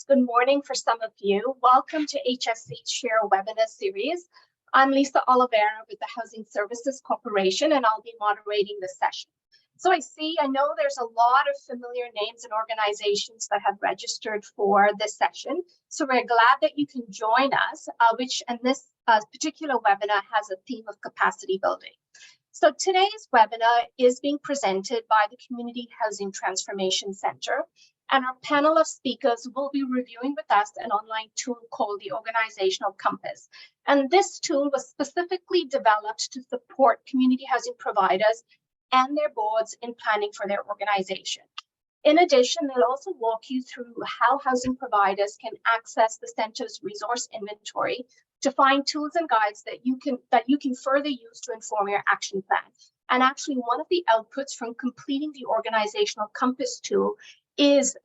Good morning for some of you. Welcome to HSC's Share Webinar Series. I'm Lisa Oliveira with the Housing Services Corporation, and I'll be moderating this session. So I know there's a lot of familiar names and organizations that have registered for this session. So we're glad that you can join us, and this particular webinar has a theme of capacity building. So today's webinar is being presented by the Community Housing Transformation Center, and our panel of speakers will be reviewing with us an online tool called the Organizational Compass. And this tool was specifically developed to support community housing providers and their boards in planning for their organization. In addition, they'll also walk you through how housing providers can access the center's resource inventory to find tools and guides that you can further use to inform your action plan. And actually, one of the outputs from completing the Organizational Compass tool is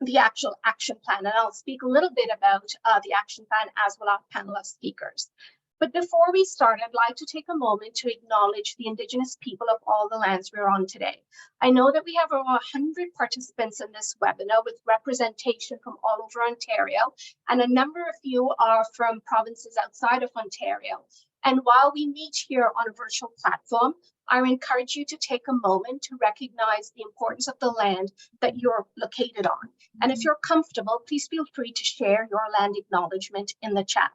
the actual action plan. And I'll speak a little bit about the action plan as well as our panel of speakers. But before we start, I'd like to take a moment to acknowledge the Indigenous people of all the lands we're on today. I know that we have over 100 participants in this webinar with representation from all over Ontario, and a number of you are from provinces outside of Ontario. And while we meet here on a virtual platform, I encourage you to take a moment to recognize the importance of the land that you're located on. And if you're comfortable, please feel free to share your land acknowledgement in the chat.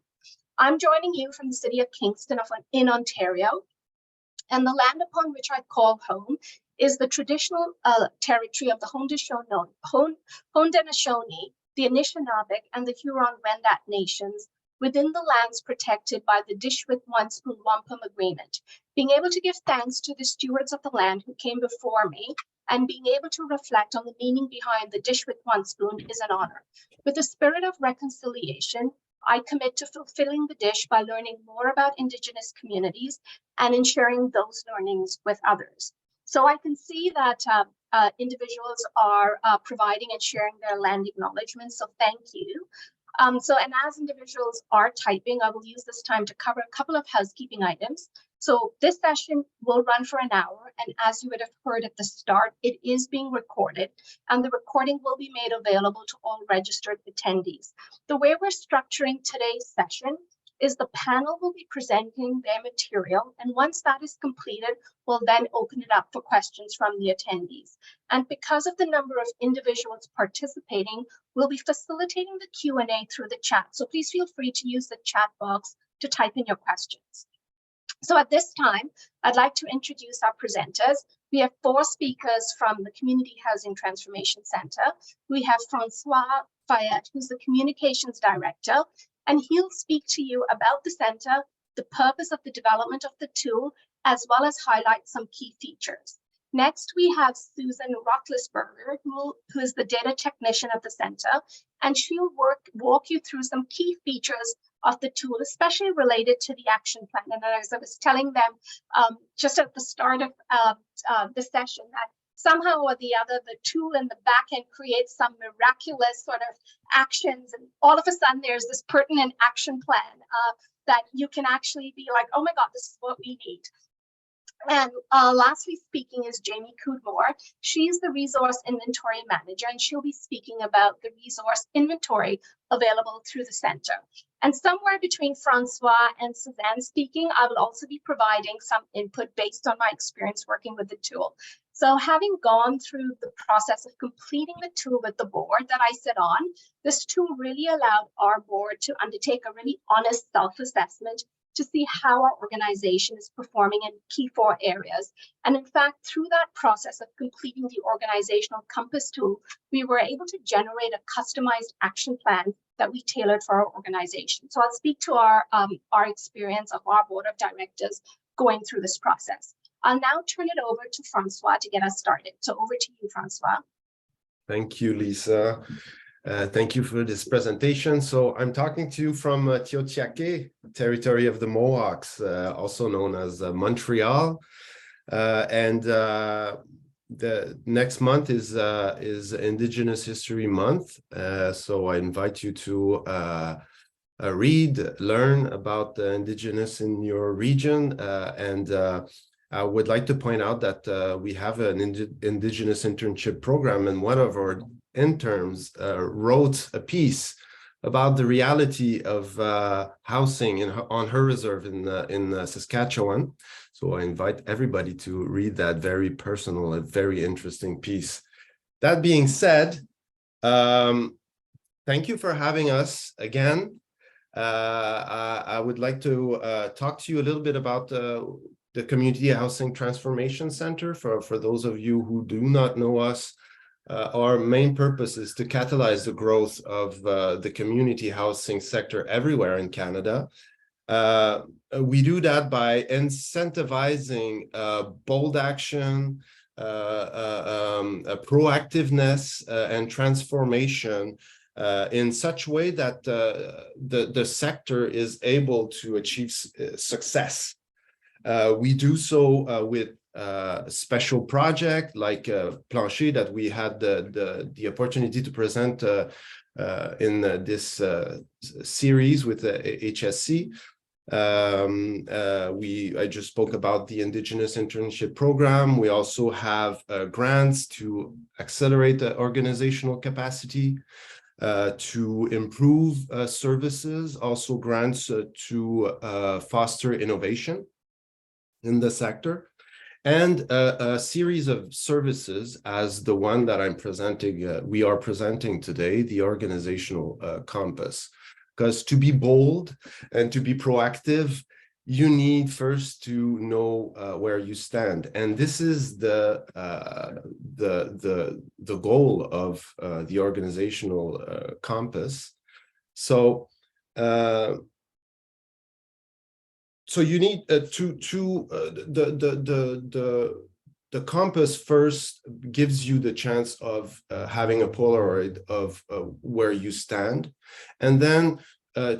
I'm joining you from the city of Kingston in Ontario, and the land upon which I call home is the traditional territory of the Haudenosaunee, the Anishinaabe, and the Huron-Wendat nations, within the lands protected by the Dish with One Spoon Wampum Agreement. Being able to give thanks to the stewards of the land who came before me and being able to reflect on the meaning behind the Dish with One Spoon is an honor. With a spirit of reconciliation, I commit to fulfilling the dish by learning more about Indigenous communities and in sharing those learnings with others. So I can see that individuals are providing and sharing their land acknowledgements, so thank you. And as individuals are typing, I will use this time to cover a couple of housekeeping items. So this session will run for an hour, and as you would have heard at the start, it is being recorded, and the recording will be made available to all registered attendees. The way we're structuring today's session is the panel will be presenting their material, and once that is completed, we'll then open it up for questions from the attendees. And because of the number of individuals participating, we'll be facilitating the Q&A through the chat. So please feel free to use the chat box to type in your questions. So at this time, I'd like to introduce our presenters. We have 4 speakers from the Community Housing Transformation Center. We have Francois Fayette, who's the Communications Director, and he'll speak to you about the center, the purpose of the development of the tool, as well as highlight some key features. Next, we have Susan Rocklisberger, who is the data technician of the center, and she'll walk you through some key features of the tool, especially related to the action plan. And as I was telling them just at the start of the session, that somehow or the other, the tool in the back end creates some miraculous sort of actions, and all of a sudden there's this pertinent action plan that you can actually be like, oh my God, this is what we need. And lastly speaking is Jamie Coudmore. She's the Resource Inventory Manager, and she'll be speaking about the resource inventory available through the center. And somewhere between Francois and Suzanne speaking, I will also be providing some input based on my experience working with the tool. So having gone through the process of completing the tool with the board that I sit on, this tool really allowed our board to undertake a really honest self-assessment to see how our organization is performing in key 4 areas. And in fact, through that process of completing the Organizational Compass tool, we were able to generate a customized action plan that we tailored for our organization. So I'll speak to our experience of our board of directors going through this process. I'll now turn it over to Francois to get us started. So over to you, Francois. Thank you, Lisa. Thank you for this presentation. So I'm talking to you from Tiohtià:ke, territory of the Mohawks, also known as Montreal. And the next month is Indigenous History Month. So I invite you to learn about the Indigenous in your region. I would like to point out that we have an Indigenous internship program, and one of our interns wrote a piece about the reality of housing on her reserve in Saskatchewan. So I invite everybody to read that very personal and very interesting piece. That being said, thank you for having us again. I would like to talk to you a little bit about the Community Housing Transformation Center. For those of you who do not know us, our main purpose is to catalyze the growth of the community housing sector everywhere in Canada. We do that by incentivizing bold action, proactiveness, and transformation in such way that the sector is able to achieve success. We do so with a special project like Plancher that we had the opportunity to present in this series with HSC. I just spoke about the Indigenous internship program. We also have grants to accelerate the organizational capacity, to improve services, also grants to foster innovation in the sector, and a series of services as the one that I'm presenting, we are presenting today, the Organizational Compass. Because to be bold and to be proactive, you need first to know where you stand, and this is the goal of the Organizational Compass. So you need the compass first gives you the chance of having a Polaroid of where you stand, and then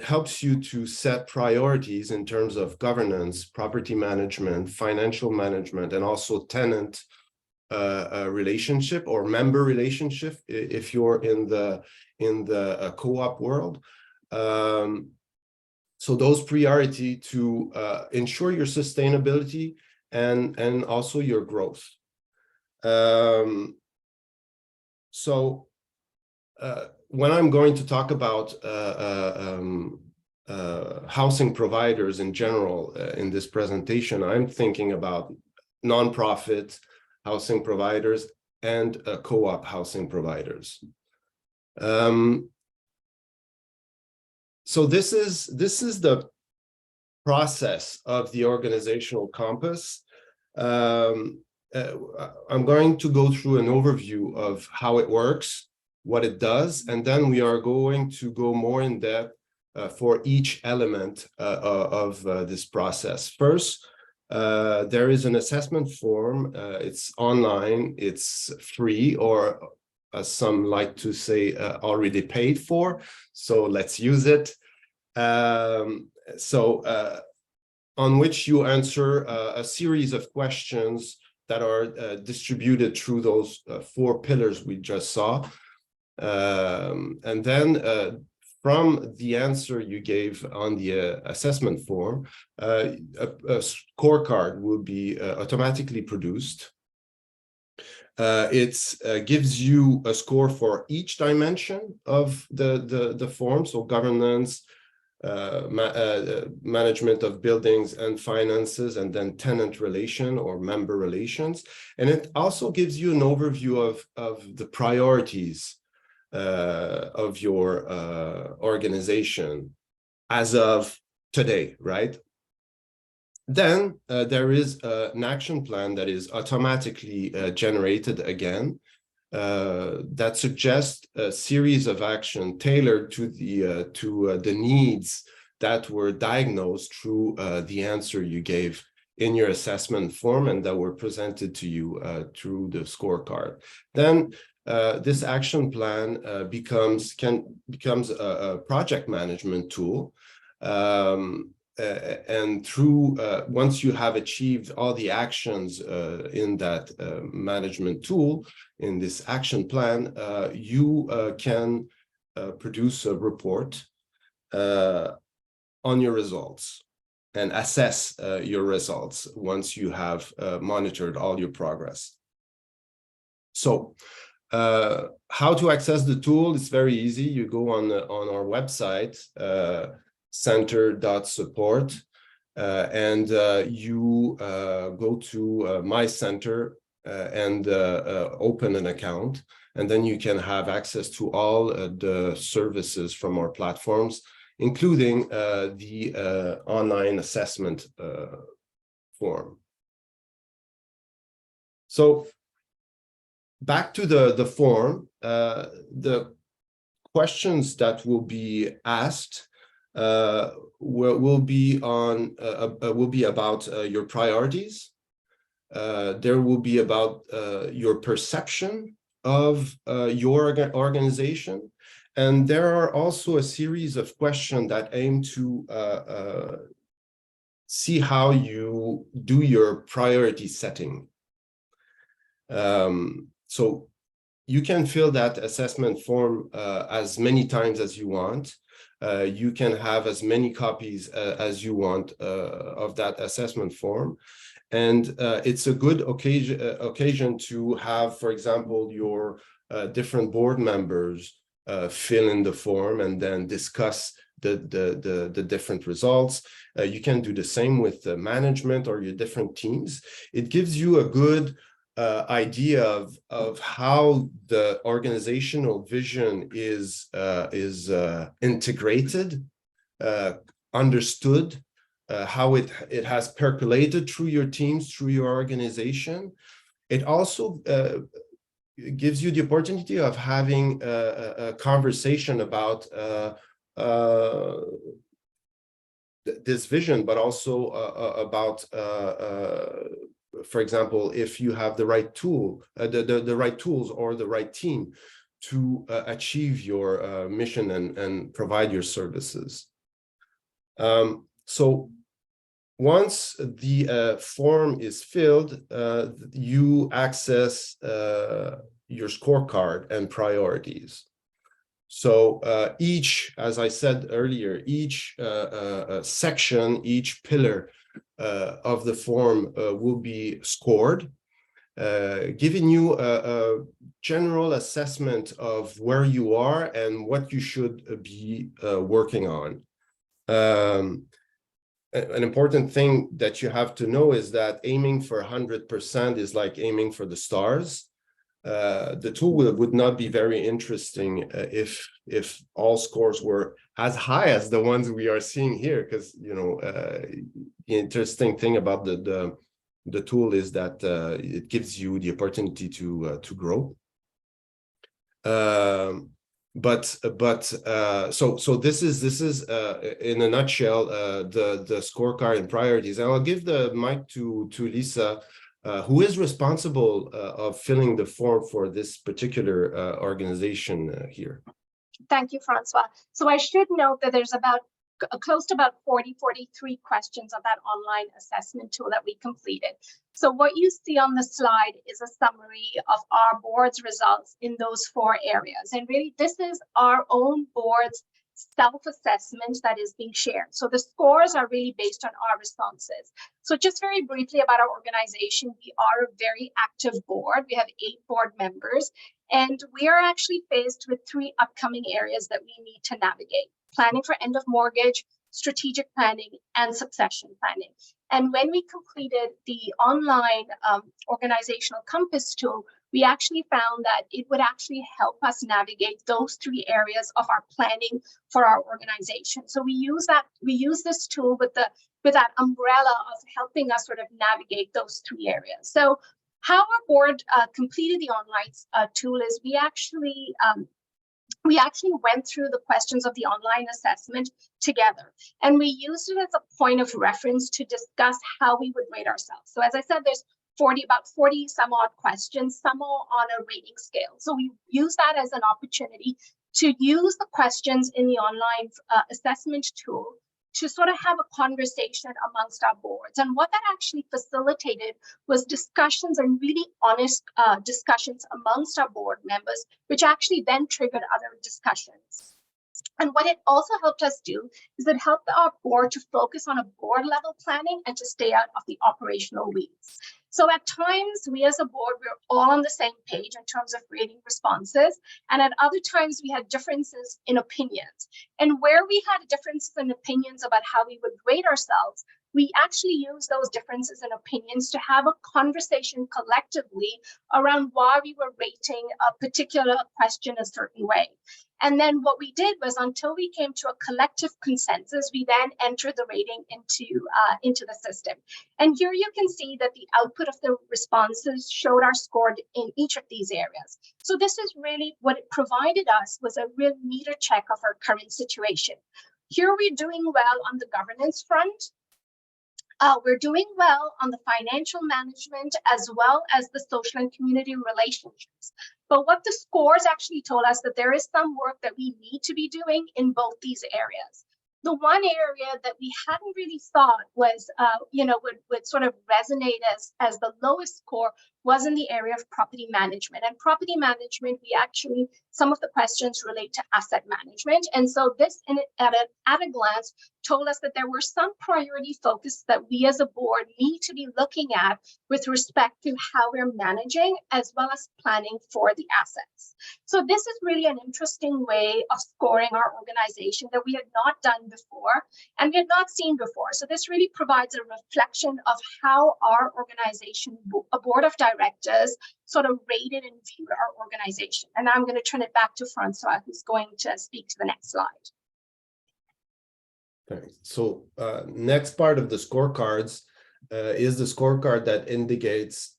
helps you to set priorities in terms of governance, property management, financial management, and also tenant relationship or member relationship if you're in the co-op world. So those priority to ensure your sustainability and also your growth. When I'm going to talk about housing providers in general in this presentation, I'm thinking about nonprofit housing providers and co-op housing providers. So this is the process of the Organizational Compass. I'm going to go through an overview of how it works, what it does, and then we are going to go more in depth for each element of this process. First, there is an assessment form. It's online, it's free, or as some like to say, already paid for. So let's use it. On which you answer a series of questions that are distributed through those 4 pillars we just saw. And then from the answer you gave on the assessment form, a scorecard will be automatically produced. It gives you a score for each dimension of the form, so governance, management of buildings and finances, and then tenant relation or member relations. And it also gives you an overview of the priorities of your organization as of today, right? Then there is an action plan that is automatically generated again that suggests a series of action tailored to the needs that were diagnosed through the answer you gave in your assessment form and that were presented to you through the scorecard. Then this action plan becomes a project management tool. And through once you have achieved all the actions in that management tool, in this action plan, you can produce a report on your results. and assess your results once you have monitored all your progress. So how to access the tool is very easy. You go on our website, center.support, and you go to My Center and open an account, and then you can have access to all the services from our platforms, including the online assessment form. So back to the form, the questions that will be asked will be about your priorities. There will be about your perception of your organization, and there are also a series of questions that aim to see how you do your priority setting. So you can fill that assessment form as many times as you want. You can have as many copies as you want of that assessment form. And it's a good occasion to have, for example, your different board members fill in the form and then discuss the different results. You can do the same with the management or your different teams. It gives you a good idea of how the organizational vision is integrated, understood, how it has percolated through your teams, through your organization. It also gives you the opportunity of having a conversation about this vision, but also about for example, if you have the right tool, the right tools or the right team to achieve your mission and provide your services. So once the form is filled, you access your scorecard and priorities. So as I said earlier, each section, each pillar of the form will be scored, giving you a general assessment of where you are and what you should be working on. An important thing that you have to know is that aiming for 100% is like aiming for the stars. The tool would not be very interesting if all scores were as high as the ones we are seeing here, because the interesting thing about the tool is that it gives you the opportunity to grow. So this is in a nutshell the scorecard and priorities. And I'll give the mic to Lisa, who is responsible of filling the form for this particular organization here. Thank you, Francois. So I should note that there's about close to about 43 questions of that online assessment tool that we completed. So what you see on the slide is a summary of our board's results in those 4 areas. And really, this is our own board's self-assessment that is being shared. So the scores are really based on our responses. So just very briefly about our organization, we are a very active board. We have 8 board members, and we are actually faced with 3 upcoming areas that we need to navigate: planning for end of mortgage, strategic planning, and succession planning. And when we completed the online Organizational Compass tool, we actually found that it would actually help us navigate those 3 areas of our planning for our organization. So we use this tool with that umbrella of helping us sort of navigate those 3 areas. So how our board completed the online tool is we actually went through the questions of the online assessment together, and we used it as a point of reference to discuss how we would rate ourselves. So as I said, there's about 40 some odd questions, some are on a rating scale. So we use that as an opportunity to use the questions in the online assessment tool to sort of have a conversation amongst our boards. And what that actually facilitated was discussions and really honest discussions amongst our board members, which actually then triggered other discussions. And what it also helped us do is it helped our board to focus on a board level planning and to stay out of the operational weeds. So at times, we as a board, we were all on the same page in terms of rating responses. And at other times, we had differences in opinions. And where we had differences in opinions about how we would rate ourselves, we actually used those differences in opinions to have a conversation collectively around why we were rating a particular question a certain way. And then what we did was, until we came to a collective consensus, we then entered the rating into the system. And here you can see that the output of the responses showed our score in each of these areas. So this is really what it provided us, was a real meter check of our current situation. Here we're doing well on the governance front. We're doing well on the financial management as well as the social and community relationships. But what the scores actually told us, that there is some work that we need to be doing in both these areas. The one area that we hadn't really thought was, would sort of resonate as the lowest score was in the area of property management. And property management, some of the questions relate to asset management. And so this, at a glance, told us that there were some priority focus that we as a board need to be looking at with respect to how we're managing as well as planning for the assets. So this is really an interesting way of scoring our organization that we had not done before and we had not seen before. So this really provides a reflection of how our organization, a board of directors, sort of rated and viewed our organization. And I'm going to turn it back to Francois, who's going to speak to the next slide. Thanks. So next part of the scorecards is the scorecard that indicates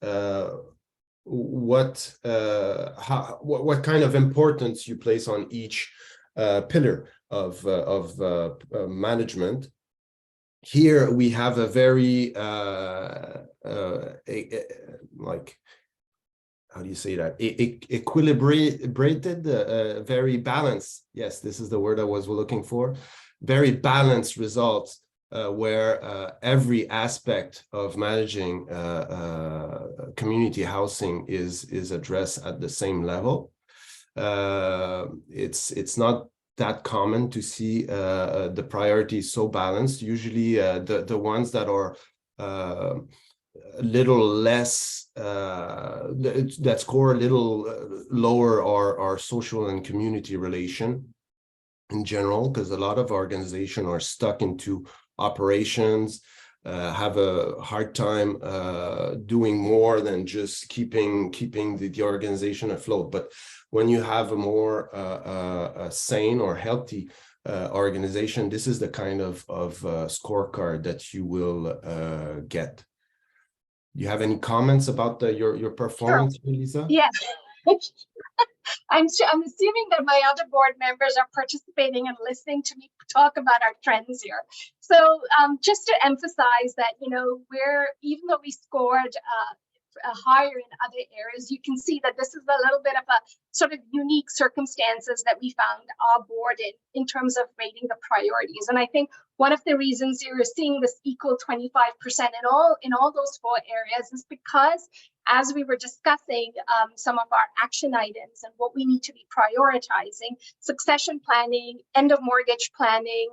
what kind of importance you place on each pillar of management. Here we have a very like, how do you say that? Equilibrated, very balanced. Yes, this is the word I was looking for. Very balanced results where every aspect of managing community housing is addressed at the same level. It's not that common to see the priorities so balanced. Usually the ones that are a little less, that score a little lower are social and community relation in general, because a lot of organizations are stuck into operations, have a hard time doing more than just keeping the organization afloat. But when you have a more sane or healthy organization, this is the kind of scorecard that you will get. Do you have any comments about your performance, sure. Lisa? Yeah. I'm assuming that my other board members are participating and listening to me talk about our trends here. So just to emphasize that, even though we scored higher in other areas, you can see that this is a little bit of a sort of unique circumstances that we found our board in terms of rating the priorities. And I think one of the reasons you're seeing this equal 25% in all those 4 areas is because, as we were discussing some of our action items and what we need to be prioritizing, succession planning, end of mortgage planning,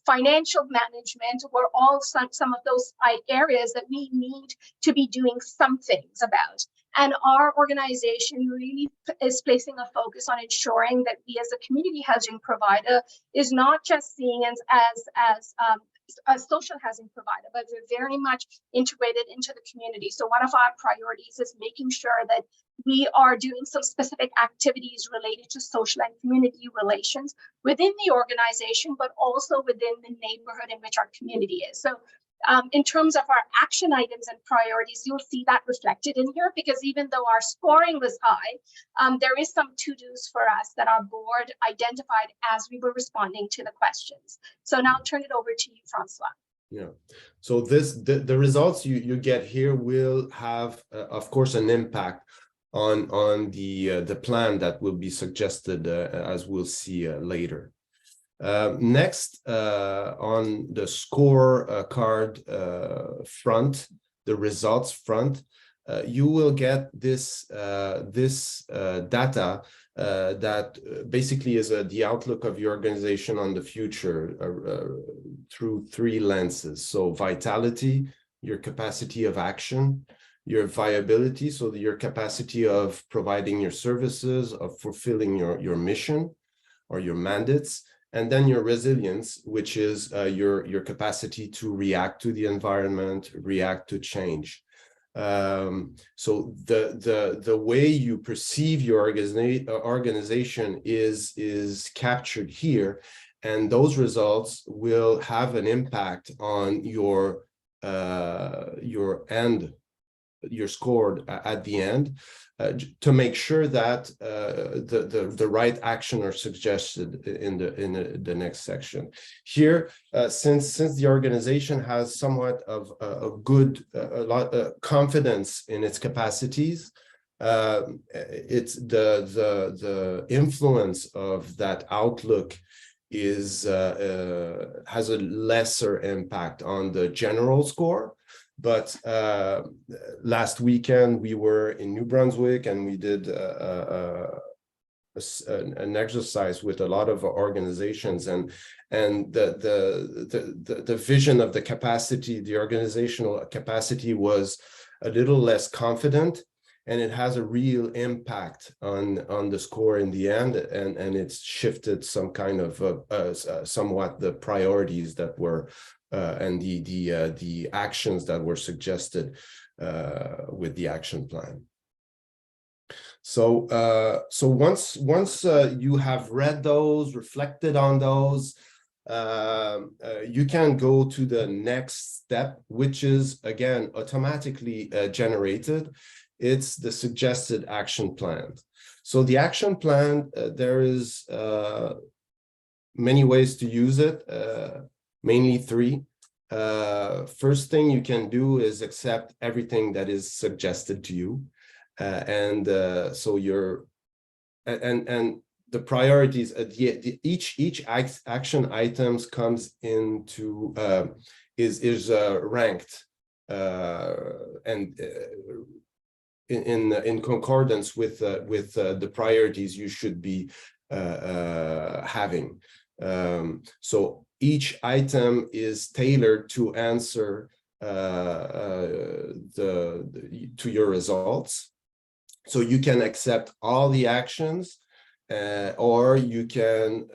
financial management were all some of those areas that we need to be doing some things about. And our organization really is placing a focus on ensuring that we as a community housing provider is not just seen as a social housing provider, but we're very much integrated into the community. So one of our priorities is making sure that we are doing some specific activities related to social and community relations within the organization, but also within the neighborhood in which our community is. So in terms of our action items and priorities, you'll see that reflected in here, because even though our scoring was high, there is some to-dos for us that our board identified as we were responding to the questions. So now I'll turn it over to you, Francois. Yeah, so the results you get here will have, of course, an impact on the plan that will be suggested, as we'll see later. Next, on the score card front, the results front, you will get this data that basically is the outlook of your organization on the future through three lenses. So vitality, your capacity of action, your viability, so your capacity of providing your services, of fulfilling your mission or your mandates, and then your resilience, which is your capacity to react to the environment, react to change. So the way you perceive your organization is captured here, and those results will have an impact on your score at the end, to make sure that the right action are suggested in the next section. Here, since the organization has somewhat of a good confidence in its capacities, it's the influence of that outlook is has a lesser impact on the general score. But last weekend we were in New Brunswick, and we did an exercise with a lot of organizations, and the vision of the capacity, the organizational capacity, was a little less confident, and it has a real impact on the score in the end, and it's shifted some kind of somewhat the priorities that were and the actions that were suggested with the action plan. So once you have read those, reflected on those, you can go to the next step, which is again automatically generated. It's the suggested action plan. So the action plan, there is many ways to use it. Mainly three. First thing you can do is accept everything that is suggested to you, so the priorities. Each action items comes into is ranked and in concordance with the priorities you should be having. So each item is tailored to answer to your results. So you can accept all the actions, or you can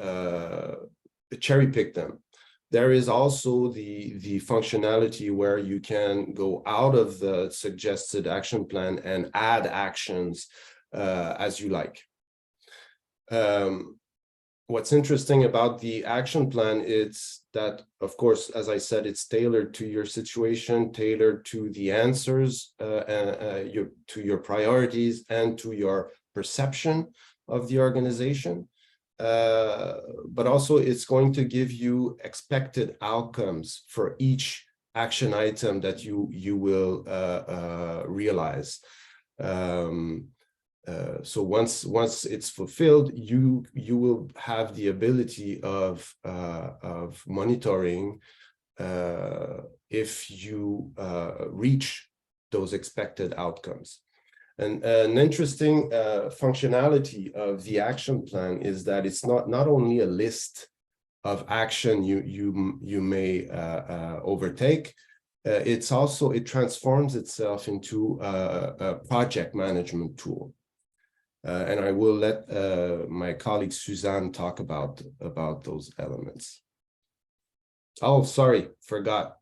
cherry pick them. There is also the functionality where you can go out of the suggested action plan and add actions as you like. What's interesting about the action plan is that, of course, as I said, it's tailored to your situation, tailored to the answers, to your priorities, and to your perception of the organization. But also it's going to give you expected outcomes for each action item that you will realize. So once it's fulfilled, you will have the ability of monitoring if you reach those expected outcomes. And an interesting functionality of the action plan is that it's not only a list of action you may overtake. It transforms itself into a project management tool. And I will let my colleague Suzanne talk about those elements. Oh, sorry, forgot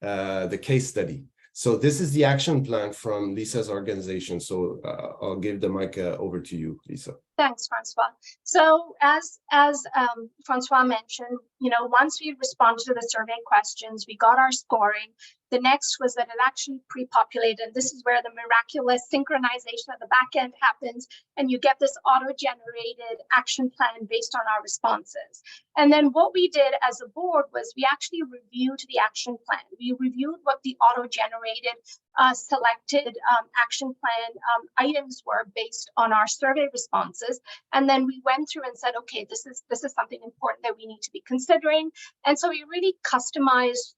the case study. So this is the action plan from Lisa's organization. So I'll give the mic over to you, Lisa. Thanks, Francois. So as Francois mentioned, once we responded to the survey questions, we got our scoring. The next was that it actually pre-populated, and this is where the miraculous synchronization at the back end happens, and you get this auto-generated action plan based on our responses. And then what we did as a board was we actually reviewed the action plan. We reviewed what the auto-generated selected action plan items were based on our survey responses. resources. And then we went through and said, okay, this is something important that we need to be considering. And so we really customized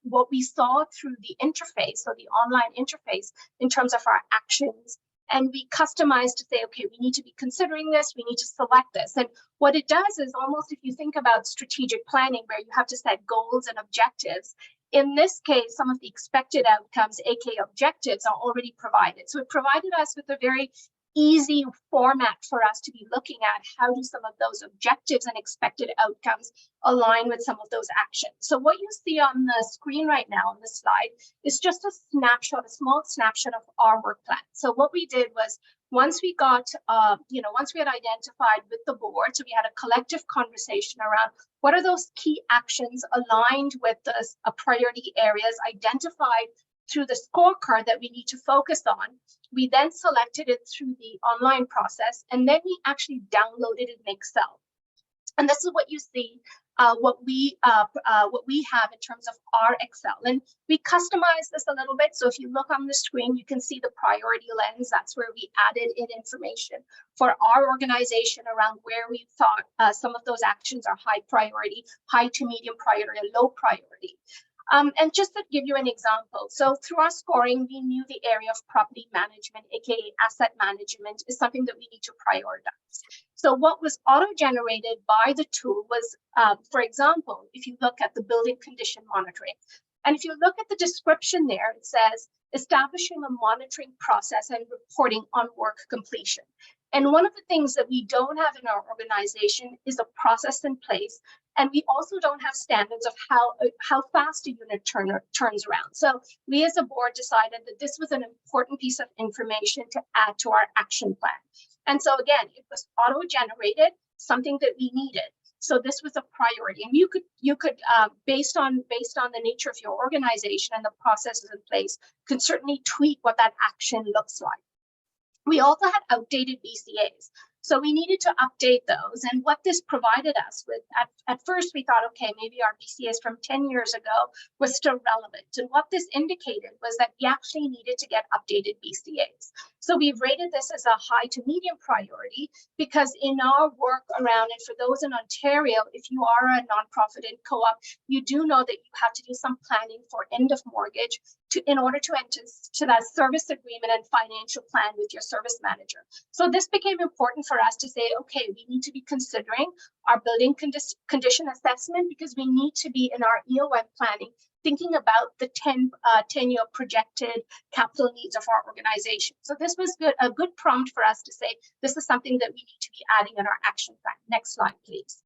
what we saw through the interface, so the online interface, in terms of our actions. And we customized to say, okay, we need to be considering this, we need to select this. And what it does is almost, if you think about strategic planning, where you have to set goals and objectives, in this case, some of the expected outcomes, aka objectives, are already provided. So it provided us with a very easy format for us to be looking at how do some of those objectives and expected outcomes align with some of those actions. So what you see on the screen right now on this slide is just a snapshot, a small snapshot of our work plan. So what we did was, once we got, once we had identified with the board, so we had a collective conversation around what are those key actions aligned with the priority areas identified through the scorecard that we need to focus on. We then selected it through the online process, and then we actually downloaded it in Excel. And this is what you see, what we have in terms of our Excel. And we customized this a little bit. So if you look on the screen, you can see the priority lens. That's where we added in information for our organization around where we thought some of those actions are high priority, high to medium priority, and low priority. And just to give you an example, so through our scoring, we knew the area of property management, aka asset management, is something that we need to prioritize. So what was auto-generated by the tool was, for example, if you look at the building condition monitoring, and if you look at the description there, it says establishing a monitoring process and reporting on work completion. And one of the things that we don't have in our organization is a process in place. And we also don't have standards of how fast a unit turns around. So we as a board decided that this was an important piece of information to add to our action plan. And so again, it was auto-generated, something that we needed. So this was a priority. And you could based on the nature of your organization and the processes in place, could certainly tweak what that action looks like. We also had outdated BCAs. So we needed to update those. And what this provided us with, at first we thought, okay, maybe our BCAs from 10 years ago was still relevant. And what this indicated was that we actually needed to get updated BCAs. So we've rated this as a high to medium priority because in our work around, and for those in Ontario, if you are a nonprofit and co-op, you do know that you have to do some planning for end of mortgage in order to enter to that service agreement and financial plan with your service manager. So this became important for us to say, okay, we need to be considering our building condition assessment because we need to be in our EOM planning thinking about the 10-year projected capital needs of our organization. So this was a good prompt for us to say, this is something that we need to be adding in our action plan. Next slide, please.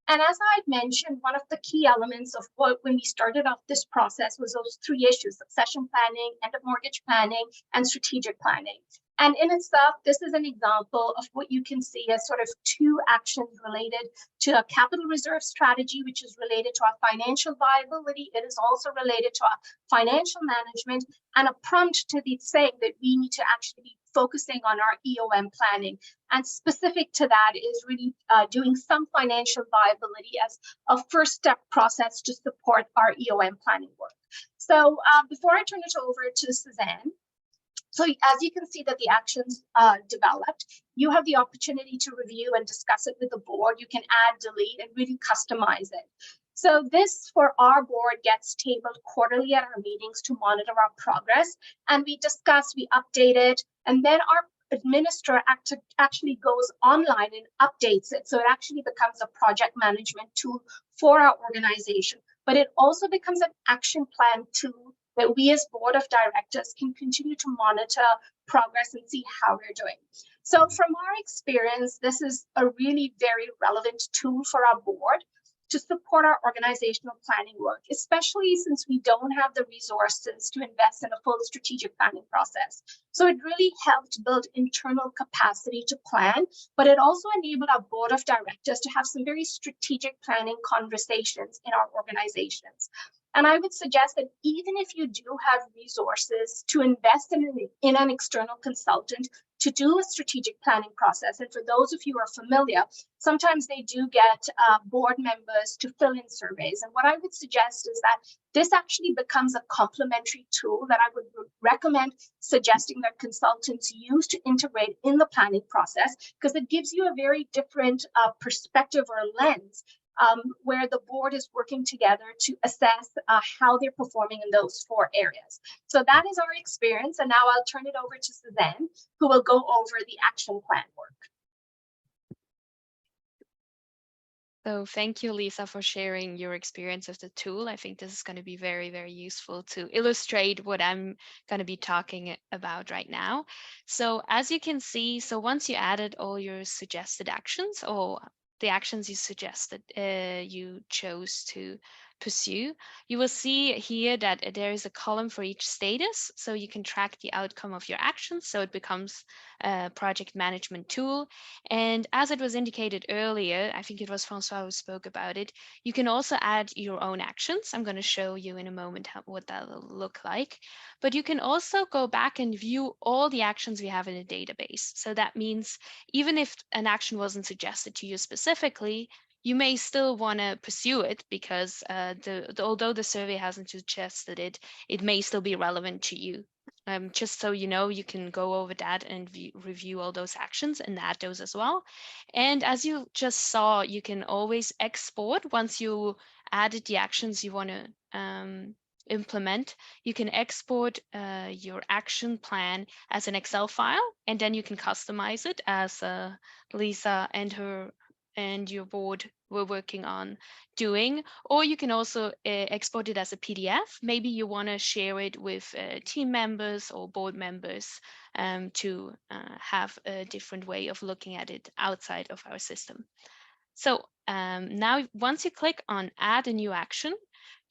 And as I mentioned, one of the key elements of when we started off this process was those three issues: succession planning, end of mortgage planning, and strategic planning. And in itself, this is an example of what you can see as sort of two actions related to a capital reserve strategy, which is related to our financial viability. It is also related to our financial management, and a prompt to be saying that we need to actually be focusing on our EOM planning. And specific to that is really doing some financial viability as a first step process to support our EOM planning work. So before I turn it over to Suzanne, so as you can see that the actions developed, you have the opportunity to review and discuss it with the board. You can add, delete, and really customize it. So this, for our board, gets tabled quarterly at our meetings to monitor our progress. And we discuss, we update it, and then our administrator actually goes online and updates it. So it actually becomes a project management tool for our organization. But it also becomes an action plan tool that we as board of directors can continue to monitor progress and see how we're doing. So from our experience, this is a really very relevant tool for our board to support our organizational planning work, especially since we don't have the resources to invest in a full strategic planning process. So it really helped build internal capacity to plan, but it also enabled our board of directors to have some very strategic planning conversations in our organizations. And I would suggest that even if you do have resources to invest in an external consultant to do a strategic planning process. And for those of you who are familiar, sometimes they do get board members to fill in surveys. And what I would suggest is that this actually becomes a complementary tool that I would recommend suggesting that consultants use to integrate in the planning process, because it gives you a very different perspective or lens where the board is working together to assess how they're performing in those 4 areas. So that is our experience. And now I'll turn it over to Suzanne, who will go over the action plan work. So thank you, Lisa, for sharing your experience of the tool. I think this is going to be very, very useful to illustrate what I'm going to be talking about right now. So as you can see, so once you added all your suggested actions, or the actions you suggested, you chose to pursue, you will see here that there is a column for each status, so you can track the outcome of your actions, so it becomes a project management tool. And as it was indicated earlier, I think it was Francois who spoke about it, you can also add your own actions. I'm going to show you in a moment what that will look like. But you can also go back and view all the actions we have in a database. So that means even if an action wasn't suggested to you specifically, you may still want to pursue it because although the survey hasn't suggested it, it may still be relevant to you. Just so you know, you can go over that and review all those actions and add those as well. And as you just saw, you can always export once you added the actions you want to implement. You can export your action plan as an Excel file, and then you can customize it as Lisa and your board were working on doing, or you can also export it as a PDF. Maybe you want to share it with team members or board members to have a different way of looking at it outside of our system. So now once you click on add a new action,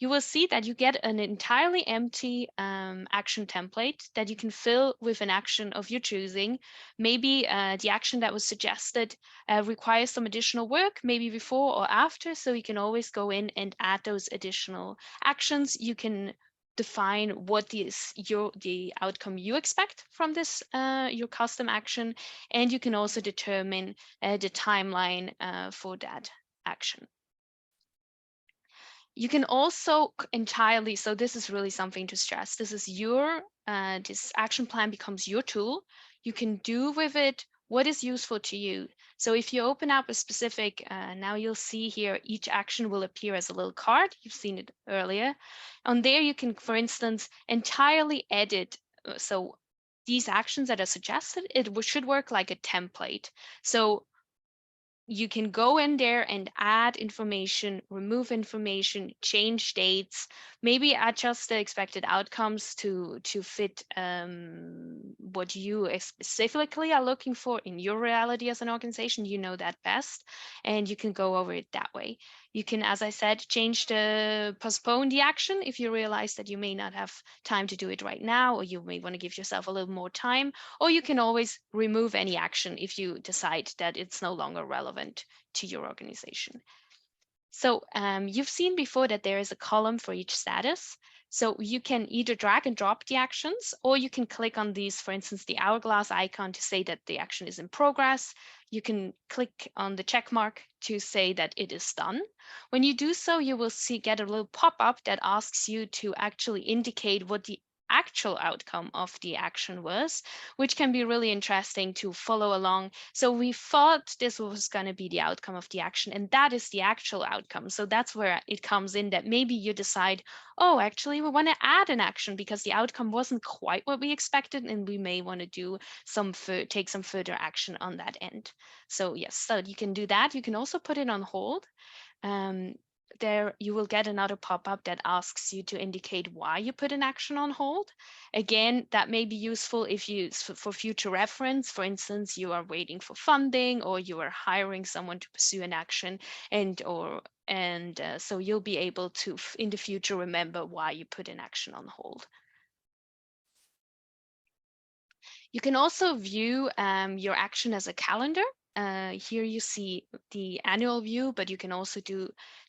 you will see that you get an entirely empty action template that you can fill with an action of your choosing. Maybe the action that was suggested requires some additional work, maybe before or after, so you can always go in and add those additional actions. You can define what is the outcome you expect from this your custom action, and you can also determine the timeline for that action. You can also entirely, so this is really something to stress, this is your, this action plan becomes your tool. You can do with it what is useful to you. So if you open up a specific, now you'll see here, each action will appear as a little card. You've seen it earlier. On there, you can, for instance, entirely edit. So these actions that are suggested, it should work like a template. So you can go in there and add information, remove information, change dates, maybe adjust the expected outcomes to fit what you specifically are looking for in your reality as an organization. You know that best, and you can go over it that way. You can, as I said, postpone the action if you realize that you may not have time to do it right now, or you may want to give yourself a little more time, or you can always remove any action if you decide that it's no longer relevant to your organization. So you've seen before that there is a column for each status. So you can either drag and drop the actions, or you can click on these, for instance, the hourglass icon to say that the action is in progress. You can click on the check mark to say that it is done. When you do so, you will get a little pop-up that asks you to actually indicate what the actual outcome of the action was, which can be really interesting to follow along. So we thought this was going to be the outcome of the action, and that is the actual outcome. So that's where it comes in, that maybe you decide, oh, actually we want to add an action because the outcome wasn't quite what we expected, and we may want to do take some further action on that end. So yes, so you can do that. You can also put it on hold. There you will get another pop-up that asks you to indicate why you put an action on hold. Again, that may be useful if you, for future reference. For instance, you are waiting for funding, or you are hiring someone to pursue an action, so you'll be able to, in the future, remember why you put an action on hold. You can also view your action as a calendar. Here you see the annual view, but you can also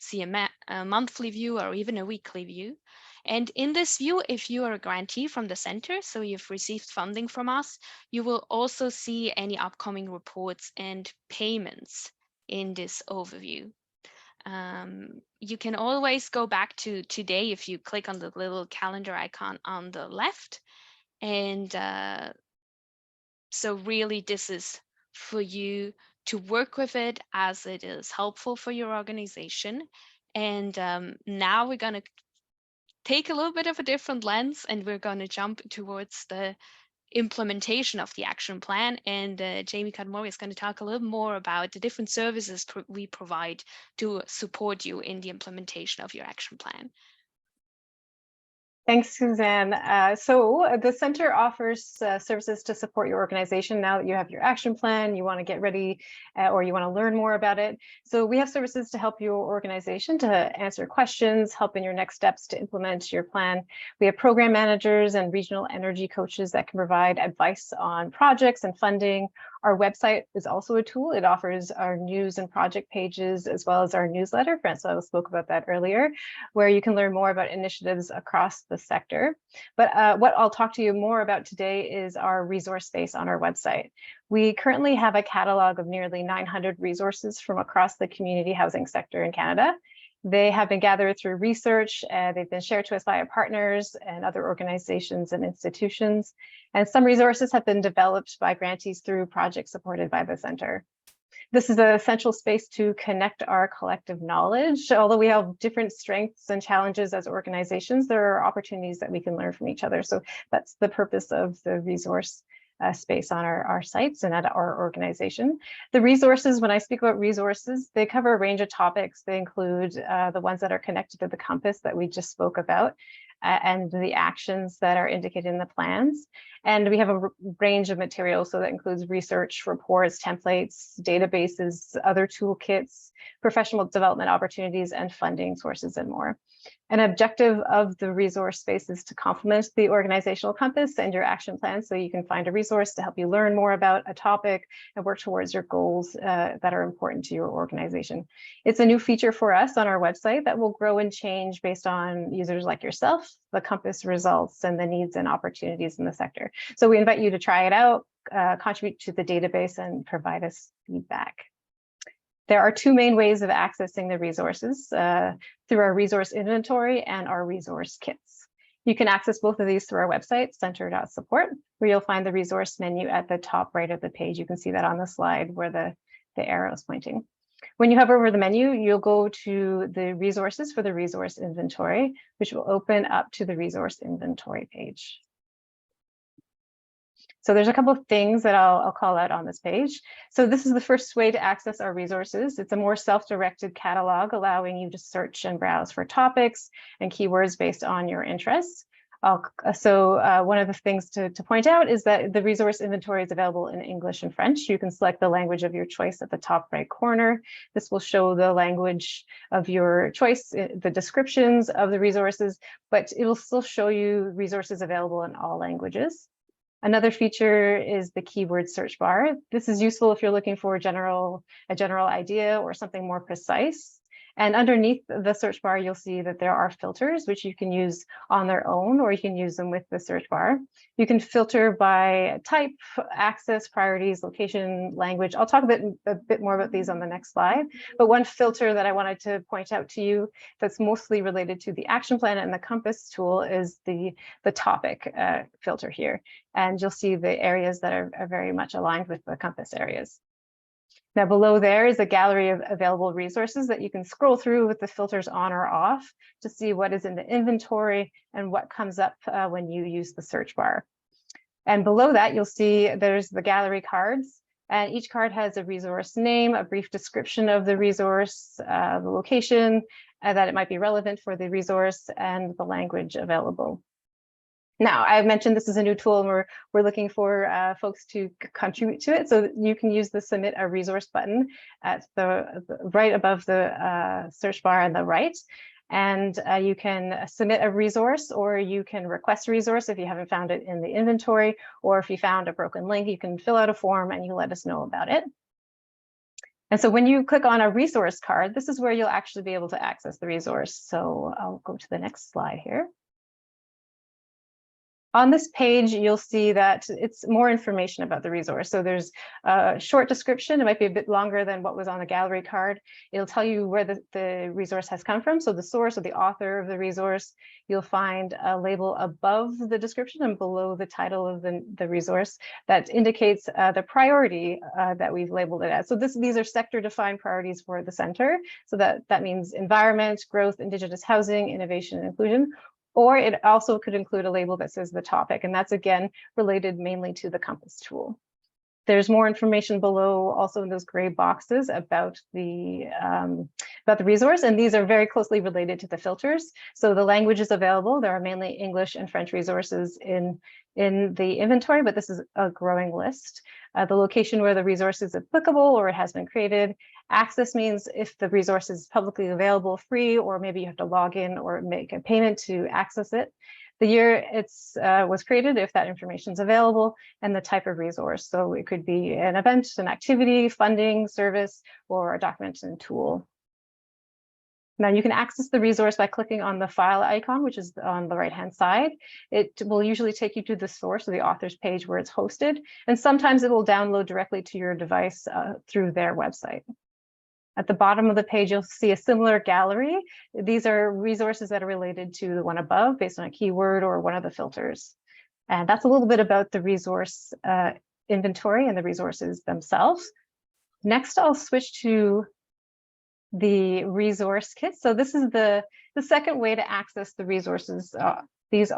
see a monthly view or even a weekly view. And in this view, if you are a grantee from the center, so you've received funding from us, you will also see any upcoming reports and payments in this overview. You can always go back to today if you click on the little calendar icon on the left. And so really this is for you to work with it as it is helpful for your organization. And now we're going to take a little bit of a different lens, and we're going to jump towards the implementation of the action plan. And Jamie Cudmore is going to talk a little more about the different services we provide to support you in the implementation of your action plan. Thanks, Suzanne. So the center offers services to support your organization now that you have your action plan, you want to get ready, or you want to learn more about it. So we have services to help your organization to answer questions, help in your next steps to implement your plan. We have program managers and regional energy coaches that can provide advice on projects and funding. Our website is also a tool. It offers our news and project pages, as well as our newsletter. Francois spoke about that earlier, where you can learn more about initiatives across the sector. But what I'll talk to you more about today is our resource space on our website. We currently have a catalog of nearly 900 resources from across the community housing sector in Canada. They have been gathered through research, they've been shared to us by our partners and other organizations and institutions. And some resources have been developed by grantees through projects supported by the center. This is an essential space to connect our collective knowledge. Although we have different strengths and challenges as organizations, there are opportunities that we can learn from each other. So that's the purpose of the resource space on our sites and at our organization. The resources, when I speak about resources, they cover a range of topics. They include the ones that are connected to the compass that we just spoke about, and the actions that are indicated in the plans. And we have a range of materials, so that includes research, reports, templates, databases, other toolkits, professional development opportunities, and funding sources, and more. An objective of the resource space is to complement the organizational compass and your action plan, so you can find a resource to help you learn more about a topic and work towards your goals that are important to your organization. It's a new feature for us on our website that will grow and change based on users like yourself, the compass results, and the needs and opportunities in the sector. So we invite you to try it out, contribute to the database, and provide us feedback. There are two main ways of accessing the resources, through our resource inventory and our resource kits. You can access both of these through our website, center.support, where you'll find the resource menu at the top right of the page. You can see that on the slide where the arrow is pointing. When you hover over the menu, you'll go to the resources for the resource inventory, which will open up to the resource inventory page. So there's a couple of things that I'll call out on this page. So this is the first way to access our resources. It's a more self-directed catalog, allowing you to search and browse for topics and keywords based on your interests. One of the things to point out is that the resource inventory is available in English and French. You can select the language of your choice at the top right corner. This will show the language of your choice, the descriptions of the resources, but it will still show you resources available in all languages. Another feature is the keyword search bar. This is useful if you're looking for a general idea or something more precise. And underneath the search bar, you'll see that there are filters, which you can use on their own, or you can use them with the search bar. You can filter by type, access, priorities, location, language. I'll talk a bit more about these on the next slide. But one filter that I wanted to point out to you that's mostly related to the action plan and the compass tool is the topic filter here. And you'll see the areas that are very much aligned with the compass areas. Now below there is a gallery of available resources that you can scroll through with the filters on or off to see what is in the inventory and what comes up when you use the search bar. And below that, you'll see there's the gallery cards, and each card has a resource name, a brief description of the resource, the location, that it might be relevant for the resource, and the language available. Now, I've mentioned this is a new tool, and we're looking for folks to contribute to it. So you can use the Submit a Resource button at the right above the search bar on the right. And you can submit a resource, or you can request a resource if you haven't found it in the inventory, or if you found a broken link, you can fill out a form and you let us know about it. And so when you click on a resource card, this is where you'll actually be able to access the resource. So I'll go to the next slide here. On this page, you'll see that it's more information about the resource. So there's a short description. It might be a bit longer than what was on the gallery card. It'll tell you where the resource has come from. So the source or the author of the resource. You'll find a label above the description and below the title of the resource that indicates the priority that we've labeled it as. So these are sector-defined priorities for the center. So that means environment, growth, Indigenous housing, innovation, and inclusion. Or it also could include a label that says the topic, and that's again related mainly to the Compass tool. There's more information below, also in those gray boxes, about the resource, and these are very closely related to the filters. So the languages available, there are mainly English and French resources in the inventory, but this is a growing list. The location where the resource is applicable or it has been created. Access means if the resource is publicly available, free, or maybe you have to log in or make a payment to access it. The year it's was created, if that information is available, and the type of resource. So it could be an event, an activity, funding, service, or a document and tool. Now you can access the resource by clicking on the file icon, which is on the right-hand side. It will usually take you to the source or the author's page where it's hosted, and sometimes it will download directly to your device through their website. At the bottom of the page, you'll see a similar gallery. These are resources that are related to the one above based on a keyword or one of the filters. And that's a little bit about the resource inventory and the resources themselves. Next, I'll switch to the resource kit. So this is the second way to access the resources. This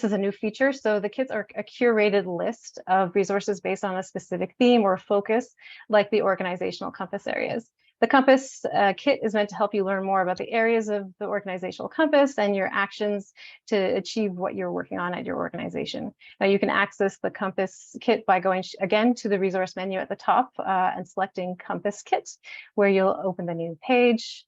is a new feature. So the kits are a curated list of resources based on a specific theme or focus, like the organizational compass areas. The Compass kit is meant to help you learn more about the areas of the organizational compass and your actions to achieve what you're working on at your organization. Now you can access the Compass kit by going again to the resource menu at the top and selecting Compass kit, where you'll open the new page,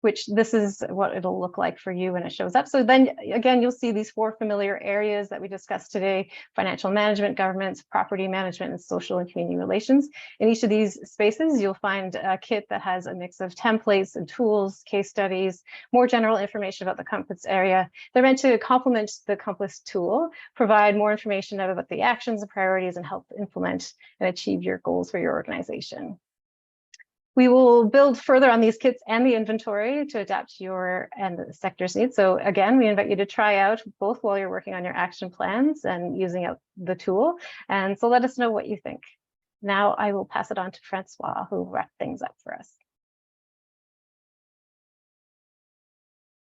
which this is what it'll look like for you when it shows up. So then again, you'll see these 4 familiar areas that we discussed today: financial management, governance, property management, and social and community relations. In each of these spaces, you'll find a kit that has a mix of templates and tools, case studies, more general information about the Compass area. They're meant to complement the Compass tool, provide more information about the actions and priorities, and help implement and achieve your goals for your organization. We will build further on these kits and the inventory to adapt to your and the sector's needs. So again, we invite you to try out both while you're working on your action plans and using out the tool. And so let us know what you think. Now I will pass it on to Francois, who will wrap things up for us.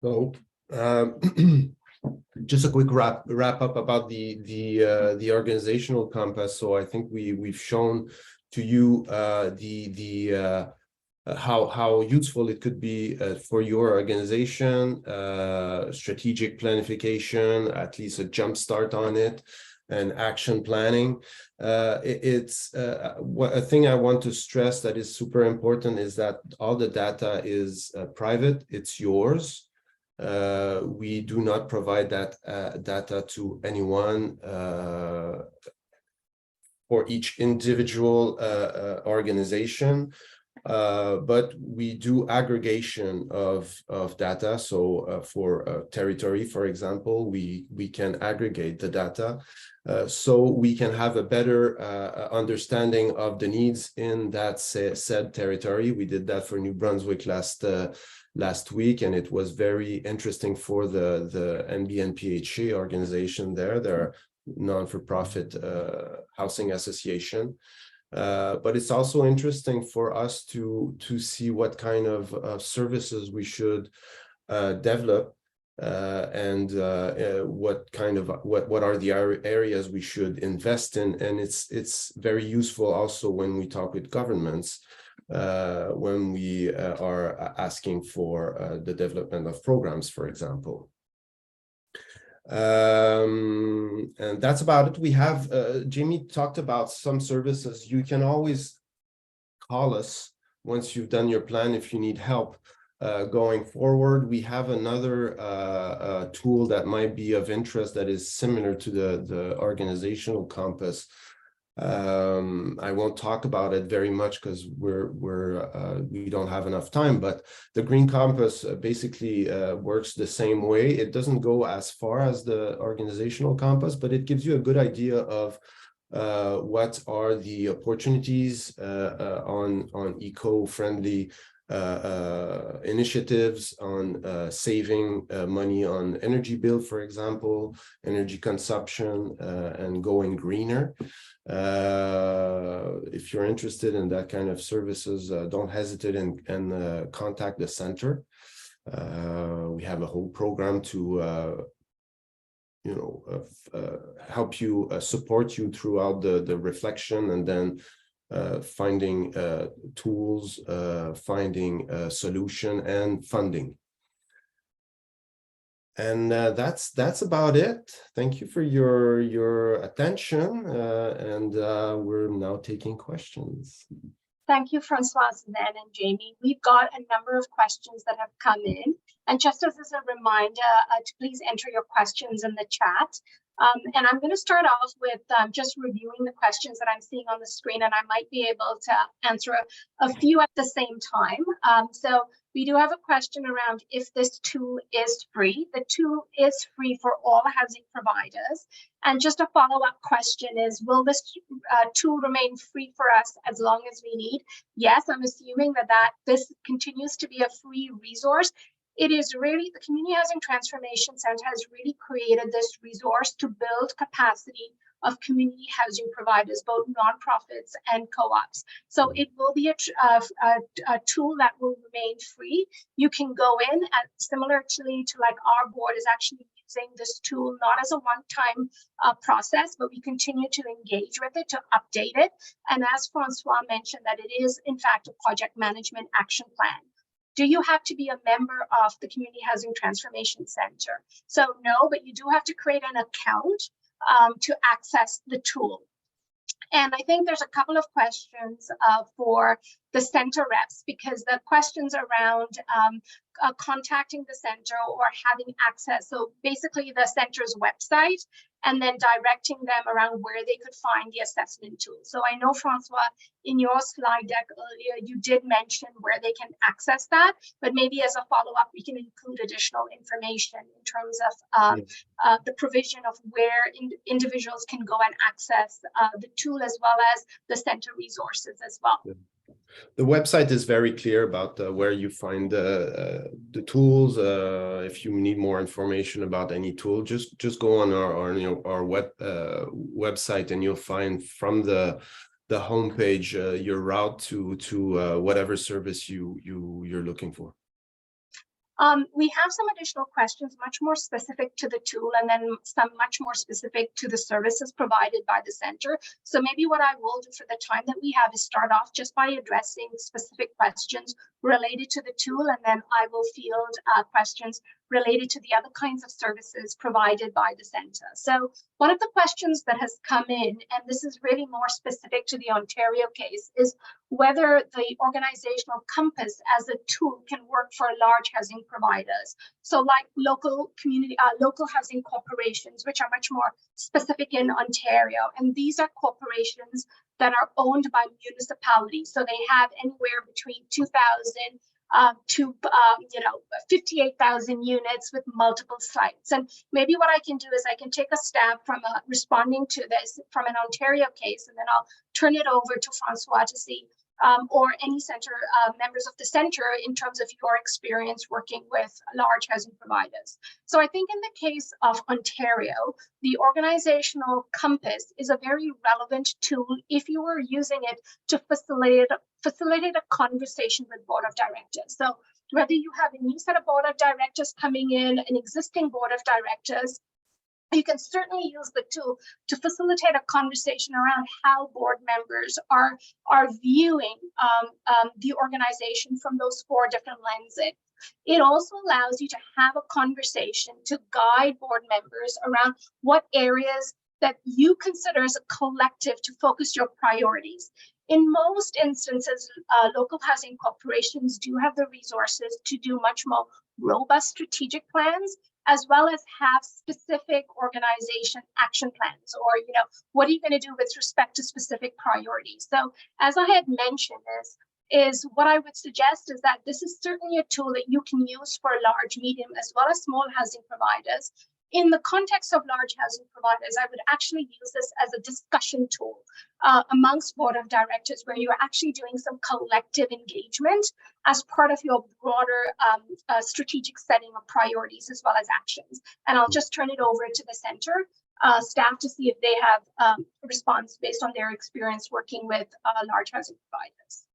So just a quick wrap up about the organizational compass. So I think we've shown to you how useful it could be for your organization, strategic planification, at least a jump start on it, and action planning. It's a thing I want to stress that is super important is that all the data is private, it's yours. We do not provide that data to anyone for each individual organization. But we do aggregation of data. So for territory, for example, we can aggregate the data so we can have a better understanding of the needs in that said territory. We did that for New Brunswick last week, and it was very interesting for the NBNPHA organization there. They're non-for-profit housing association. But it's also interesting for us to see what kind of services we should develop and what are the areas we should invest in. And it's very useful also when we talk with governments when we are asking for the development of programs, for example. And that's about it. We have Jamie talked about some services. You can always call us once you've done your plan if you need help going forward. We have another tool that might be of interest that is similar to the organizational compass. I won't talk about it very much because we don't have enough time, but the Green Compass basically works the same way. It doesn't go as far as the Organizational Compass, but it gives you a good idea of what are the opportunities on eco-friendly initiatives, on saving money on energy bill, for example, energy consumption, and going greener. If you're interested in that kind of services, don't hesitate and contact the center. We have a whole program to help you, support you throughout the reflection, and then finding tools, finding a solution, and funding. And that's about it. Thank you for your attention, and we're now taking questions. Thank you, Francoise, Nan, and Jamie. We've got a number of questions that have come in. And just as a reminder, to please enter your questions in the chat. And I'm going to start off with just reviewing the questions that I'm seeing on the screen, and I might be able to answer a few at the same time. So we do have a question around if this tool is free. The tool is free for all housing providers. And just a follow-up question is, will this tool remain free for us as long as we need? Yes, I'm assuming that this continues to be a free resource. It is really, the Community Housing Transformation Center has really created this resource to build capacity of community housing providers, both nonprofits and co-ops. So it will be a tool that will remain free. You can go in, similarly to like our board is actually using this tool not as a one-time process, but we continue to engage with it, to update it. And as Francois mentioned, that it is in fact a project management action plan. Do you have to be a member of the Community Housing Transformation Center? So no, but you do have to create an account to access the tool. And I think there's a couple of questions for the center reps, because the questions around contacting the center or having access. So basically the center's website, and then directing them around where they could find the assessment tool. So I know, Francois, in your slide deck earlier, you did mention where they can access that, but maybe as a follow-up, we can include additional information in terms of the provision of where individuals can go and access the tool, as well as the center resources as well. Yeah. The website is very clear about where you find the tools. If you need more information about any tool, just go on our website, and you'll find from the homepage your route to whatever service you're looking for. We have some additional questions, much more specific to the tool, and then some much more specific to the services provided by the center. So maybe what I will do for the time that we have is start off just by addressing specific questions related to the tool, and then I will field questions related to the other kinds of services provided by the center. So one of the questions that has come in, and this is really more specific to the Ontario case, is whether the Organizational Compass as a tool can work for large housing providers. So like local housing corporations, which are much more specific in Ontario. And these are corporations that are owned by municipalities. So they have anywhere between 2,000 to 58,000 units with multiple sites. And maybe what I can do is I can take a stab from responding to this from an Ontario case, and then I'll turn it over to Francois to see, or any center members of the center, in terms of your experience working with large housing providers. So I think in the case of Ontario, the Organizational Compass is a very relevant tool if you were using it to facilitate a conversation with board of directors. So whether you have a new set of board of directors coming in, an existing board of directors, you can certainly use the tool to facilitate a conversation around how board members are viewing the organization from those 4 different lenses. It also allows you to have a conversation to guide board members around what areas that you consider as a collective to focus your priorities. In most instances, local housing corporations do have the resources to do much more robust strategic plans. as well as have specific organization action plans, or, what are you going to do with respect to specific priorities? So as I had mentioned, is what I would suggest is that this is certainly a tool that you can use for large, medium, as well as small housing providers. In the context of large housing providers, I would actually use this as a discussion tool amongst board of directors, where you're actually doing some collective engagement as part of your broader strategic setting of priorities as well as actions. And I'll just turn it over to the center staff to see if they have a response based on their experience working with large housing providers.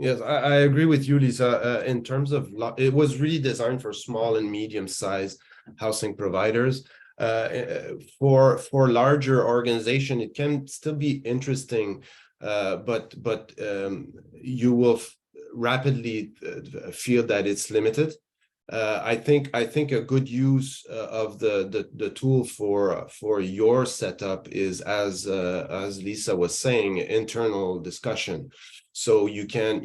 Yes, I agree with you, Lisa. In terms of, it was really designed for small and medium-sized housing providers. For larger organization, it can still be interesting, but you will rapidly feel that it's limited. I think a good use of the tool for your setup is, as Lisa was saying, internal discussion. So you can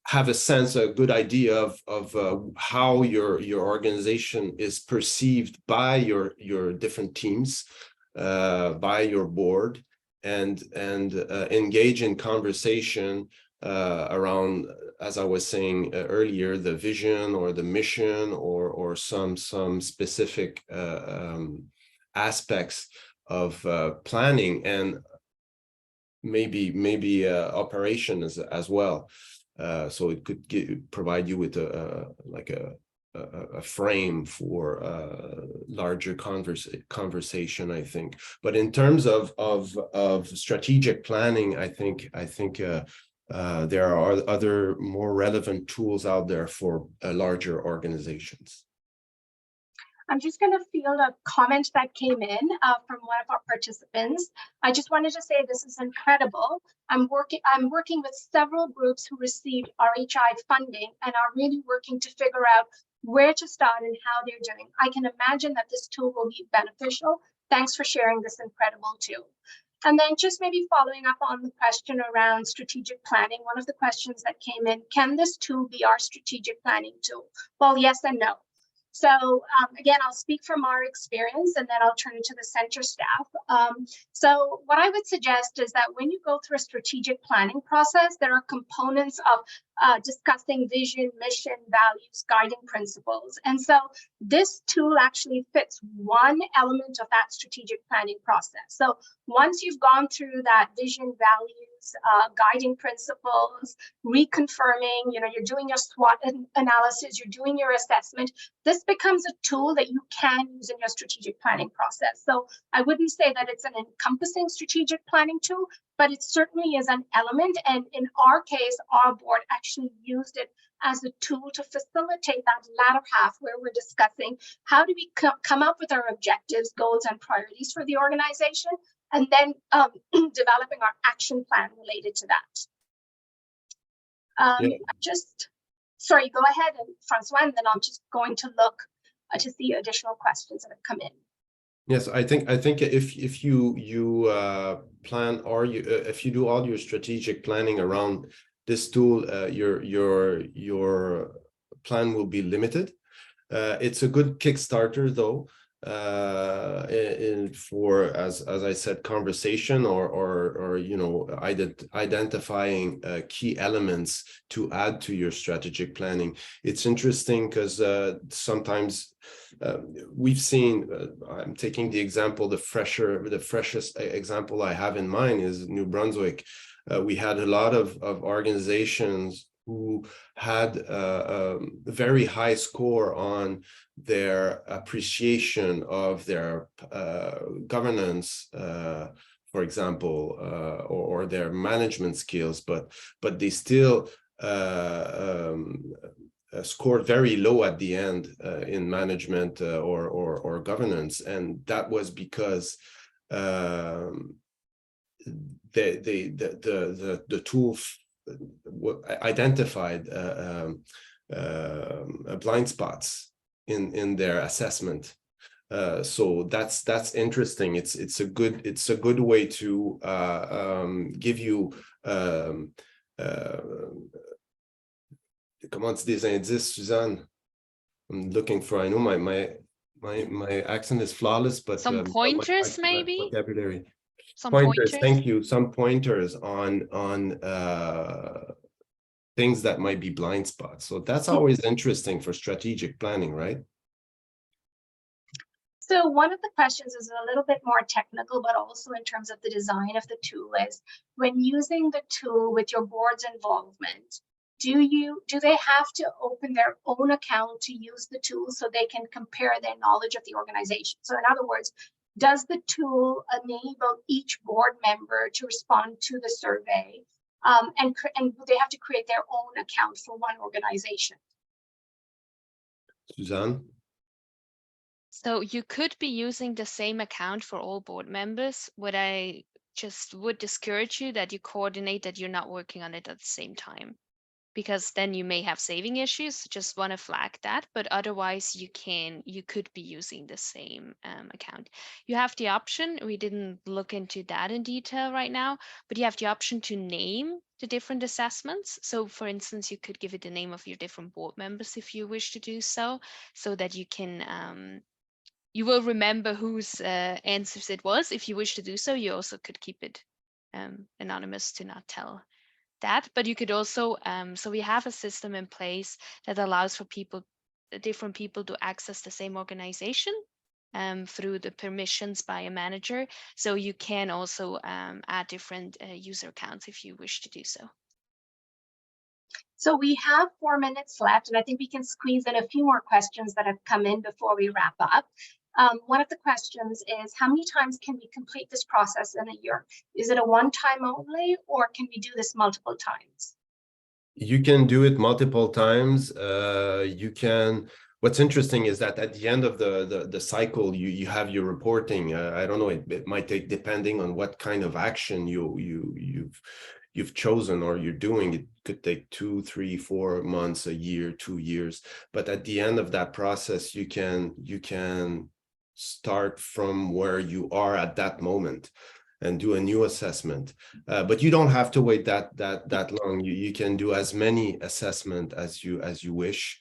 have a sense, a good idea of how your organization is perceived by your different teams, by your board, and engage in conversation around, as I was saying earlier, the vision or the mission or some specific aspects of planning and maybe operation as well. So it could provide you with a frame for larger conversation, I think. But in terms of strategic planning, I think there are other more relevant tools out there for larger organizations. I'm just going to field a comment that came in from one of our participants. I just wanted to say this is incredible. I'm working with several groups who received RHI funding and are really working to figure out where to start and how they're doing. I can imagine that this tool will be beneficial. Thanks for sharing this incredible tool. And then just maybe following up on the question around strategic planning, one of the questions that came in, can this tool be our strategic planning tool? Well, yes and no. So again, I'll speak from our experience and then I'll turn it to the center staff. So what I would suggest is that when you go through a strategic planning process, there are components of discussing vision, mission, values, guiding principles. And so this tool actually fits one element of that strategic planning process. So once you've gone through that vision, values, guiding principles, reconfirming, you're doing your SWOT analysis, you're doing your assessment, this becomes a tool that you can use in your strategic planning process. So I wouldn't say that it's an encompassing strategic planning tool, but it certainly is an element. And in our case, our board actually used it as a tool to facilitate that latter half where we're discussing how do we come up with our objectives, goals, and priorities for the organization, and then developing our action plan related to that. Sorry, go ahead, and Francois, and then I'm just going to look to see additional questions that have come in. Yes, I think if you plan, or if you do all your strategic planning around this tool, your plan will be limited. It's a good Kickstarter, though, for as I said, conversation or identifying key elements to add to your strategic planning. It's interesting because sometimes we've seen, I'm taking the example, the freshest example I have in mind is New Brunswick. We had a lot of organizations who had a very high score on their appreciation of their governance, for example, or their management skills, but they still scored very low at the end in management or governance, and that was because the tool identified blind spots in their assessment. So that's interesting. It's a good way to give you comment des indices, Suzanne? I'm looking for, I know my accent is flawless, but Some not pointers, my maybe? vocabulary. Some Pointers, pointers? thank you. Some pointers on things that might be blind spots. So that's always interesting for strategic planning, right? So one of the questions is a little bit more technical, but also in terms of the design of the tool is, when using the tool with your board's involvement, do they have to open their own account to use the tool so they can compare their knowledge of the organization? So in other words, does the tool enable each board member to respond to the survey? And they have to create their own account for one organization? Suzanne? So you could be using the same account for all board members. What I just would discourage you that you coordinate that you're not working on it at the same time, because then you may have saving issues. Just want to flag that, but otherwise you could be using the same account. You have the option, we didn't look into that in detail right now, but you have the option to name the different assessments. So for instance, you could give it the name of your different board members if you wish to do so that you can you will remember whose answers it was. If you wish to do so, you also could keep it anonymous to not tell that. But you could also, so we have a system in place that allows for different people to access the same organization through the permissions by a manager. So you can also add different user accounts if you wish to do so. So we have 4 minutes left, and I think we can squeeze in a few more questions that have come in before we wrap up. One of the questions is, how many times can we complete this process in a year? Is it a one-time only, or can we do this multiple times? You can do it multiple times. You can. What's interesting is that at the end of the cycle, you have your reporting. I don't know. It might take, depending on what kind of action you've chosen or you're doing. It could take 2, 3, 4 months, a year, 2 years. But at the end of that process, you can start from where you are at that moment and do a new assessment. But you don't have to wait that long. You can do as many assessment as you wish.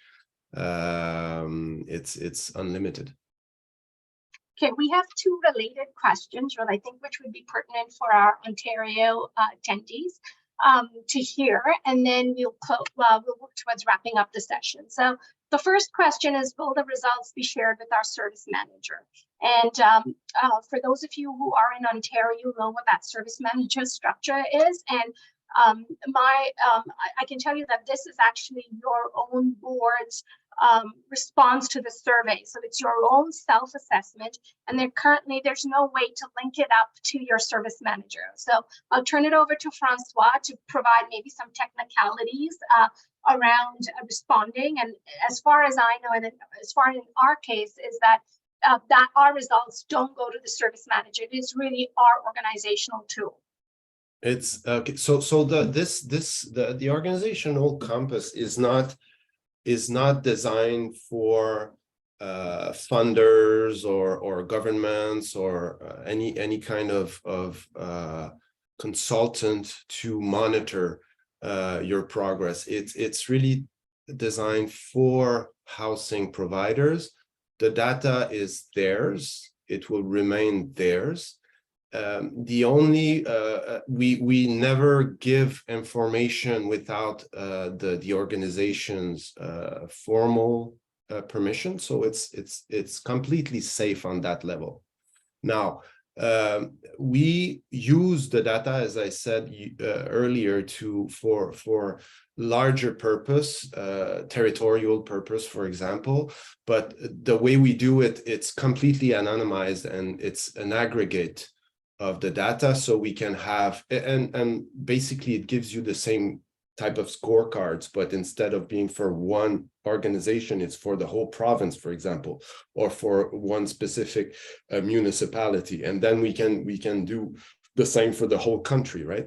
It's unlimited. Okay, we have 2 related questions, I think, which would be pertinent for our Ontario attendees to hear, and then we'll work towards wrapping up the session. So the first question is, will the results be shared with our service manager? And for those of you who are in Ontario, you know what that service manager structure is. And I can tell you that this is actually your own board's response to the survey. So it's your own self-assessment, and there's no way to link it up to your service manager. So I'll turn it over to Francois to provide maybe some technicalities around responding. And as far as I know, and as far as in our case, is that our results don't go to the service manager. It is really our organizational tool. It's okay. So the organizational compass is not designed for funders or governments or any kind of consultant to monitor your progress. It's really designed for housing providers. The data is theirs. It will remain theirs. The only we never give information without the organization's formal permission, so it's completely safe on that level. Now we use the data, as I said earlier, for larger purpose, territorial purpose, for example. But the way we do it, it's completely anonymized, and it's an aggregate of the data, so we can have, and basically it gives you the same type of scorecards, but instead of being for one organization, it's for the whole province, for example, or for one specific municipality, and then we can do the same for the whole country, right?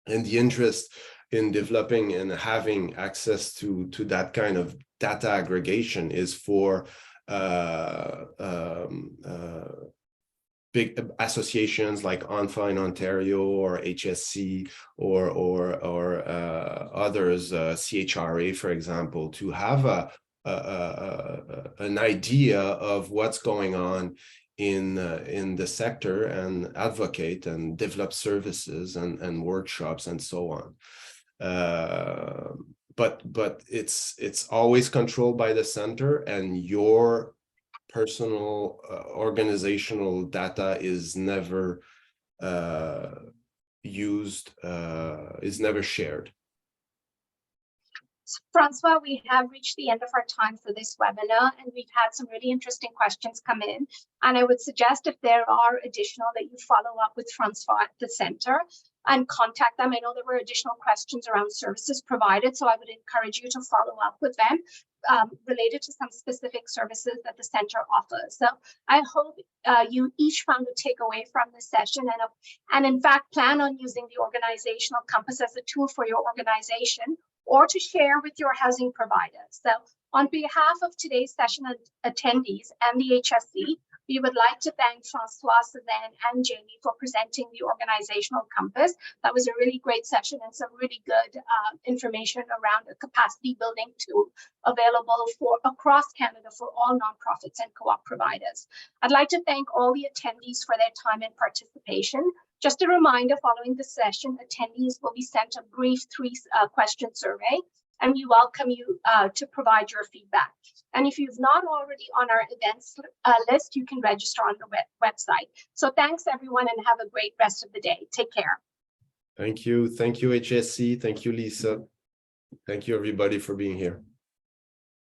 And the interest in developing and having access to that kind of data aggregation is for big associations like ONFA in Ontario, or HSC, or others, CHRA, for example, to have an idea of what's going on in the sector and advocate and develop services and workshops and so on. But it's always controlled by the center, and your personal organizational data is never used, is never shared. So, Francois, we have reached the end of our time for this webinar, and we've had some really interesting questions come in. And I would suggest if there are additional that you follow up with Francois at the center and contact them. I know there were additional questions around services provided, so I would encourage you to follow up with them related to some specific services that the center offers. So I hope you each found a takeaway from this session, and in fact plan on using the Organizational Compass as a tool for your organization or to share with your housing providers. So on behalf of today's session attendees and the HSC, we would like to thank Francois, Suzanne, and Jamie for presenting the Organizational Compass. That was a really great session and some really good information around a capacity building tool available for across Canada for all nonprofits and co-op providers. I'd like to thank all the attendees for their time and participation. Just a reminder, following the session, attendees will be sent a brief 3-question survey, and we welcome you to provide your feedback. And if you've not already on our events list, you can register on the website. So thanks, everyone, and have a great rest of the day. Take care. Thank you. Thank you, HSC. Thank you, Lisa. Thank you, everybody, for being here.